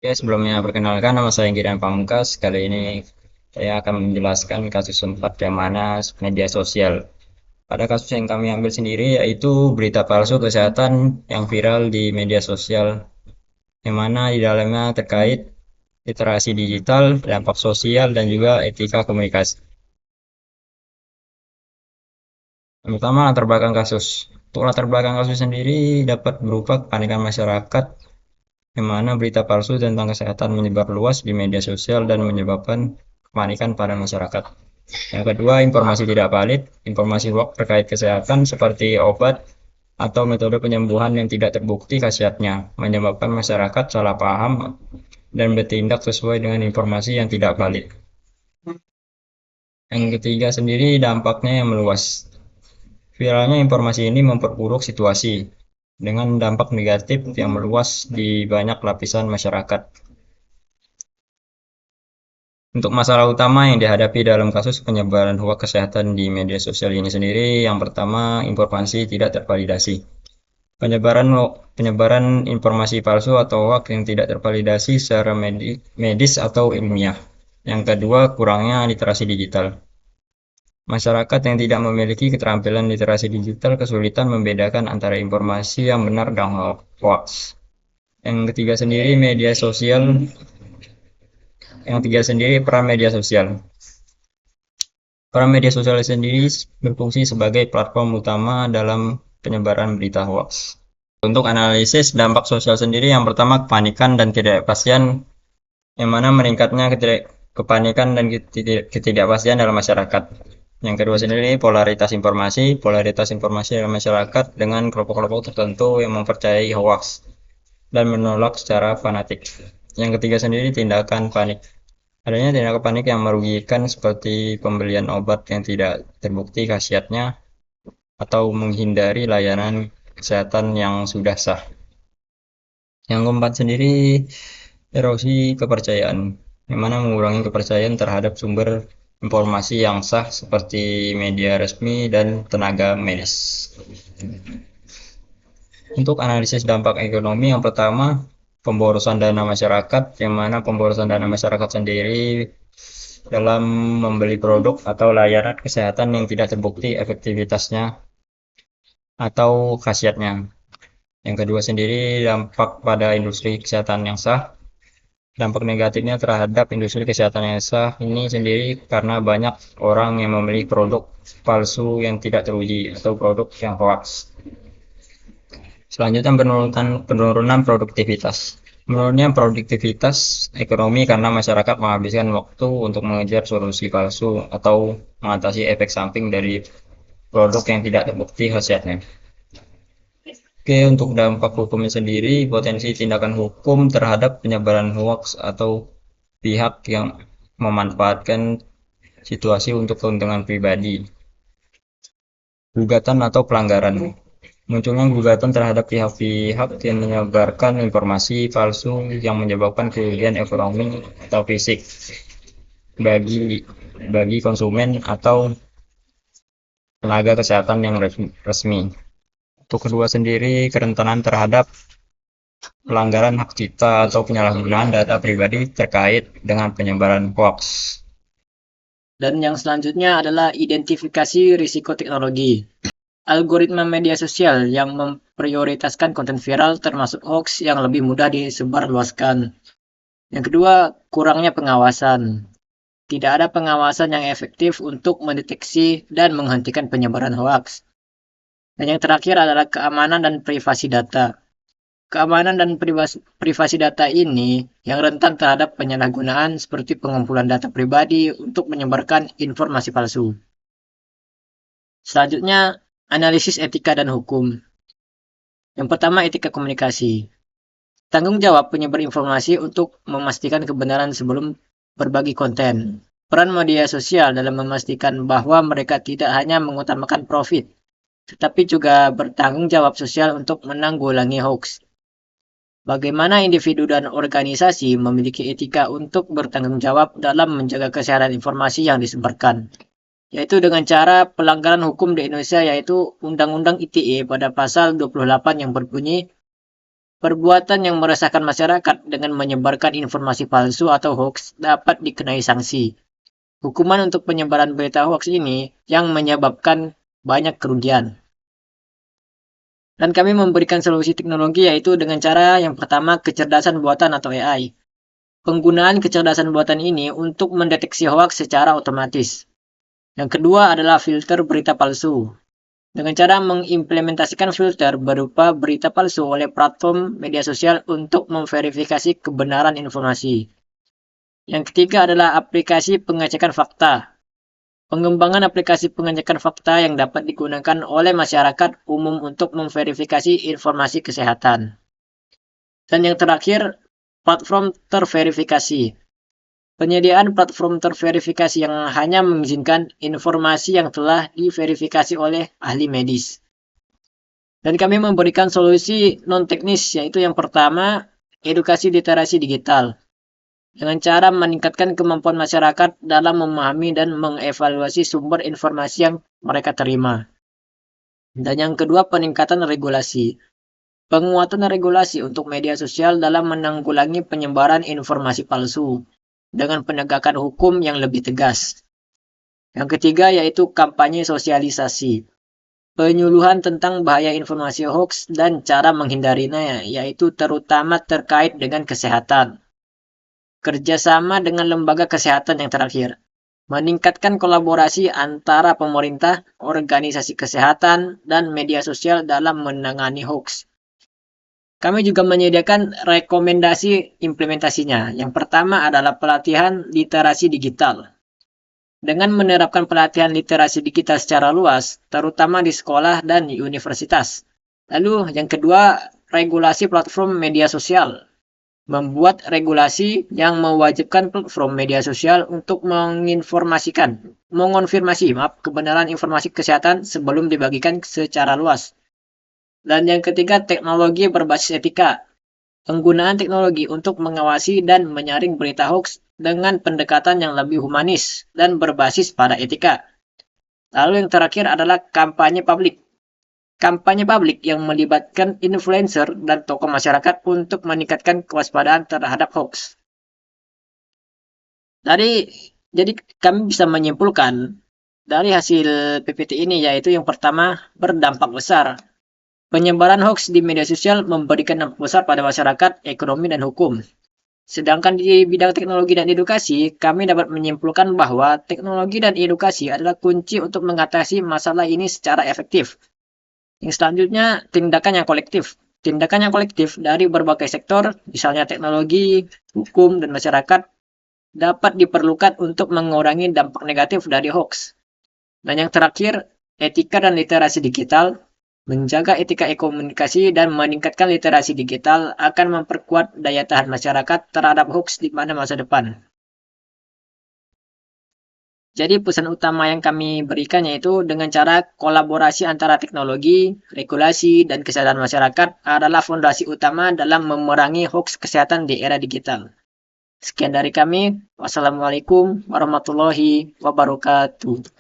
Ya, sebelumnya perkenalkan nama saya Gideon Pamungkas. Kali ini saya akan menjelaskan kasus sempat yang mana media sosial. Pada kasus yang kami ambil sendiri yaitu berita palsu kesehatan yang viral di media sosial, yang mana di dalamnya terkait literasi digital, dampak sosial, dan juga etika komunikasi. Yang pertama, latar belakang kasus. Untuk latar belakang kasus sendiri dapat berupa kepanikan masyarakat, yang mana berita palsu tentang kesehatan menyebar luas di media sosial dan menyebabkan kepanikan pada masyarakat. Yang kedua, informasi tidak valid. Informasi hoax terkait kesehatan seperti obat atau metode penyembuhan yang tidak terbukti khasiatnya, menyebabkan masyarakat salah paham dan bertindak sesuai dengan informasi yang tidak valid. Yang ketiga sendiri dampaknya yang meluas. Viralnya informasi ini memperburuk situasi dengan dampak negatif yang meluas di banyak lapisan masyarakat. Untuk masalah utama yang dihadapi dalam kasus penyebaran hoax kesehatan di media sosial ini sendiri, yang pertama, informasi tidak tervalidasi. Penyebaran penyebaran informasi palsu atau hoax yang tidak tervalidasi secara medis atau ilmiah. Yang kedua, kurangnya literasi digital. Masyarakat yang tidak memiliki keterampilan literasi digital kesulitan membedakan antara informasi yang benar dan hoax. Yang ketiga sendiri media sosial, yang ketiga sendiri peran media sosial. Peran media sosial sendiri berfungsi sebagai platform utama dalam penyebaran berita hoax. Untuk analisis dampak sosial sendiri, yang pertama kepanikan dan ketidakpastian, yang mana meningkatnya kepanikan dan ketidakpastian dalam masyarakat. Yang kedua sendiri polaritas informasi dalam masyarakat dengan kelompok-kelompok tertentu yang mempercayai hoax dan menolak secara fanatik. Yang ketiga sendiri tindakan panik. Adanya tindakan panik yang merugikan seperti pembelian obat yang tidak terbukti khasiatnya atau menghindari layanan kesehatan yang sudah sah. Yang keempat sendiri erosi kepercayaan, yang mana mengurangi kepercayaan terhadap sumber informasi yang sah seperti media resmi dan tenaga medis. Untuk analisis dampak ekonomi, yang pertama pemborosan dana masyarakat, yang mana pemborosan dana masyarakat sendiri dalam membeli produk atau layanan kesehatan yang tidak terbukti efektivitasnya atau khasiatnya. Yang kedua sendiri dampak pada industri kesehatan yang sah. Dampak negatifnya terhadap industri kesehatan yang sah ini sendiri karena banyak orang yang membeli produk palsu yang tidak teruji atau produk yang hoax. Selanjutnya penurunan produktivitas. Menurunnya produktivitas ekonomi karena masyarakat menghabiskan waktu untuk mengejar solusi palsu atau mengatasi efek samping dari produk yang tidak terbukti khasiatnya. Oke, untuk dampak hukumnya sendiri, potensi tindakan hukum terhadap penyebaran hoax atau pihak yang memanfaatkan situasi untuk keuntungan pribadi. Gugatan atau pelanggaran. Munculnya gugatan terhadap pihak-pihak yang menyebarkan informasi palsu yang menyebabkan kerugian ekonomi atau fisik bagi bagi konsumen atau tenaga kesehatan yang resmi. Untuk kedua sendiri, kerentanan terhadap pelanggaran hak cipta atau penyalahgunaan data pribadi terkait dengan penyebaran hoax. Dan yang selanjutnya adalah identifikasi risiko teknologi. Algoritma media sosial yang memprioritaskan konten viral termasuk hoax yang lebih mudah disebarluaskan. Yang kedua, kurangnya pengawasan. Tidak ada pengawasan yang efektif untuk mendeteksi dan menghentikan penyebaran hoax. Dan yang terakhir adalah keamanan dan privasi data. Keamanan dan privasi data ini yang rentan terhadap penyalahgunaan seperti pengumpulan data pribadi untuk menyebarkan informasi palsu. Selanjutnya, analisis etika dan hukum. Yang pertama, etika komunikasi. Tanggung jawab penyebar informasi untuk memastikan kebenaran sebelum berbagi konten. Peran media sosial dalam memastikan bahwa mereka tidak hanya mengutamakan profit, tetapi juga bertanggung jawab sosial untuk menanggulangi hoax. Bagaimana individu dan organisasi memiliki etika untuk bertanggung jawab dalam menjaga kesehatan informasi yang disebarkan, yaitu dengan cara pelanggaran hukum di Indonesia, yaitu Undang-Undang ITE pada pasal 28 yang berbunyi Perbuatan yang meresahkan masyarakat dengan menyebarkan informasi palsu atau hoax dapat dikenai sanksi. Hukuman untuk penyebaran berita hoax ini yang menyebabkan banyak kerugian. Dan kami memberikan solusi teknologi yaitu dengan cara yang pertama kecerdasan buatan atau AI. Penggunaan kecerdasan buatan ini untuk mendeteksi hoax secara otomatis. Yang kedua adalah filter berita palsu. Dengan cara mengimplementasikan filter berupa berita palsu oleh platform media sosial untuk memverifikasi kebenaran informasi. Yang ketiga adalah aplikasi pengecekan fakta. Pengembangan aplikasi pengecekan fakta yang dapat digunakan oleh masyarakat umum untuk memverifikasi informasi kesehatan. Dan yang terakhir, platform terverifikasi. Penyediaan platform terverifikasi yang hanya mengizinkan informasi yang telah diverifikasi oleh ahli medis. Dan kami memberikan solusi non-teknis, yaitu yang pertama, edukasi literasi digital. Dengan cara meningkatkan kemampuan masyarakat dalam memahami dan mengevaluasi sumber informasi yang mereka terima. Dan yang kedua, peningkatan regulasi. Penguatan regulasi untuk media sosial dalam menanggulangi penyebaran informasi palsu dengan penegakan hukum yang lebih tegas. Yang ketiga yaitu kampanye sosialisasi. Penyuluhan tentang bahaya informasi hoax dan cara menghindarinya, yaitu terutama terkait dengan kesehatan. Kerjasama dengan lembaga kesehatan yang terakhir. Meningkatkan kolaborasi antara pemerintah, organisasi kesehatan, dan media sosial dalam menangani hoax. Kami juga menyediakan rekomendasi implementasinya. Yang pertama adalah pelatihan literasi digital. Dengan menerapkan pelatihan literasi digital secara luas, terutama di sekolah dan di universitas. Lalu yang kedua, regulasi platform media sosial. Membuat regulasi yang mewajibkan platform media sosial untuk mengonfirmasi kebenaran informasi kesehatan sebelum dibagikan secara luas. Dan yang ketiga, teknologi berbasis etika. Penggunaan teknologi untuk mengawasi dan menyaring berita hoax dengan pendekatan yang lebih humanis dan berbasis pada etika. Lalu yang terakhir adalah kampanye publik. Kampanye publik yang melibatkan influencer dan tokoh masyarakat untuk meningkatkan kewaspadaan terhadap hoax. Jadi kami bisa menyimpulkan dari hasil PPT ini yaitu yang pertama berdampak besar. Penyebaran hoax di media sosial memberikan dampak besar pada masyarakat, ekonomi, dan hukum. Sedangkan di bidang teknologi dan edukasi, kami dapat menyimpulkan bahwa teknologi dan edukasi adalah kunci untuk mengatasi masalah ini secara efektif. Yang selanjutnya, tindakan yang kolektif. Tindakan yang kolektif dari berbagai sektor, misalnya teknologi, hukum, dan masyarakat, dapat diperlukan untuk mengurangi dampak negatif dari hoax. Dan yang terakhir, etika dan literasi digital. Menjaga etika e-komunikasi dan meningkatkan literasi digital akan memperkuat daya tahan masyarakat terhadap hoax di pada masa depan. Jadi pesan utama yang kami berikan yaitu dengan cara kolaborasi antara teknologi, regulasi, dan kesadaran masyarakat adalah fondasi utama dalam memerangi hoax kesehatan di era digital. Sekian dari kami. Wassalamualaikum warahmatullahi wabarakatuh.